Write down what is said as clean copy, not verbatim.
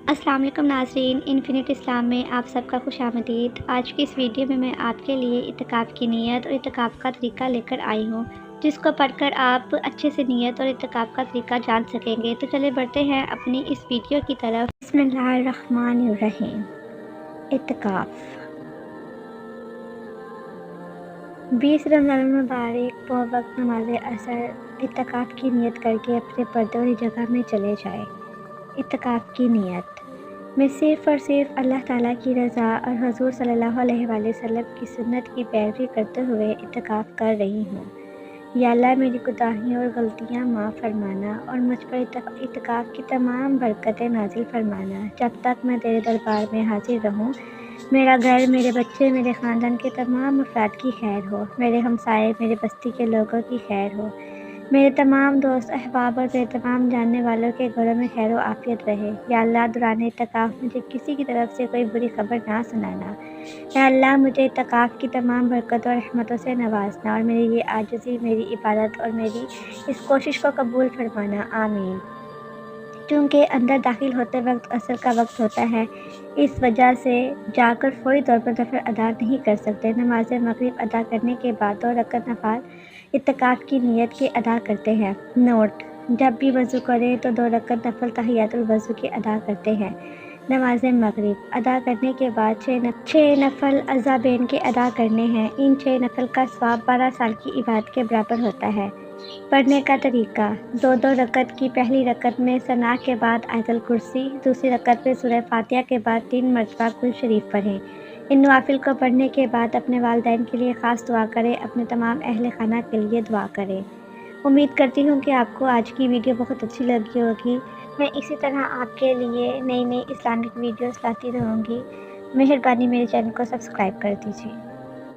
السلام علیکم ناظرین، انفینٹ اسلام میں آپ سب کا خوش آمدید۔ آج کی اس ویڈیو میں آپ کے لیے اعتکاف کی نیت اور اعتکاف کا طریقہ لے کر آئی ہوں، جس کو پڑھ کر آپ اچھے سے نیت اور اعتکاف کا طریقہ جان سکیں گے۔ تو چلے بڑھتے ہیں اپنی اس ویڈیو کی طرف۔ بسم اللہ الرحمن الرحیم۔ اعتکاف 20 رمضان المبارک وقت نماز عصر اعتکاف کی نیت کر کے اپنے پردے والی جگہ میں چلے جائیں۔ اعتکاف کی نیت: میں صرف اور صرف اللہ تعالیٰ کی رضا اور حضور صلی اللہ علیہ وآلہ وسلم کی سنت کی پیروی کرتے ہوئے اعتکاف کر رہی ہوں۔ یا اللہ، میری کوتاہیاں اور غلطیاں معاف فرمانا اور مجھ پر اعتکاف کی تمام برکتیں نازل فرمانا جب تک میں تیرے دربار میں حاضر رہوں۔ میرا گھر، میرے بچے، میرے خاندان کے تمام افراد کی خیر ہو، میرے ہمسائے، میرے بستی کے لوگوں کی خیر ہو، میرے تمام دوست احباب اور میرے تمام جاننے والوں کے گھروں میں خیر و عافیت رہے۔ یا اللہ، دوران اعتکاف مجھے کسی کی طرف سے کوئی بری خبر نہ سنانا۔ یا اللہ، مجھے اعتکاف کی تمام برکتوں اور رحمتوں سے نوازنا اور میری یہ عاجزی، میری عبادت اور میری اس کوشش کو قبول فرمانا۔ آمین۔ کیونکہ اندر داخل ہوتے وقت عصر کا وقت ہوتا ہے، اس وجہ سے جا کر فوری طور پر نفل ادا نہیں کر سکتے۔ نماز مغرب ادا کرنے کے بعد 2 رکعت نفل اعتکاف کی نیت کے ادا کرتے ہیں۔ نوٹ: جب بھی وضو کریں تو 2 رکعت نفل تحیۃ الوضو کے ادا کرتے ہیں۔ نماز مغرب ادا کرنے کے بعد 6 نفل عزابین کے ادا کرنے ہیں۔ ان 6 نفل کا ثواب 12 سال کی عبادت کے برابر ہوتا ہے۔ پڑھنے کا طریقہ: 2 رکعت کی پہلی رکعت میں ثنا کے بعد آیت الکرسی، دوسری رکعت میں سورہ فاتحہ کے بعد 3 مرتبہ کل شریف پڑھیں۔ ان نوافل کو پڑھنے کے بعد اپنے والدین کے لیے خاص دعا کریں، اپنے تمام اہل خانہ کے لیے دعا کریں۔ امید کرتی ہوں کہ آپ کو آج کی ویڈیو بہت اچھی لگی ہوگی۔ میں اسی طرح آپ کے لیے نئی اسلامک ویڈیوز لاتی رہوں گی۔ مہربانی میرے چینل کو سبسکرائب کر دیجیے۔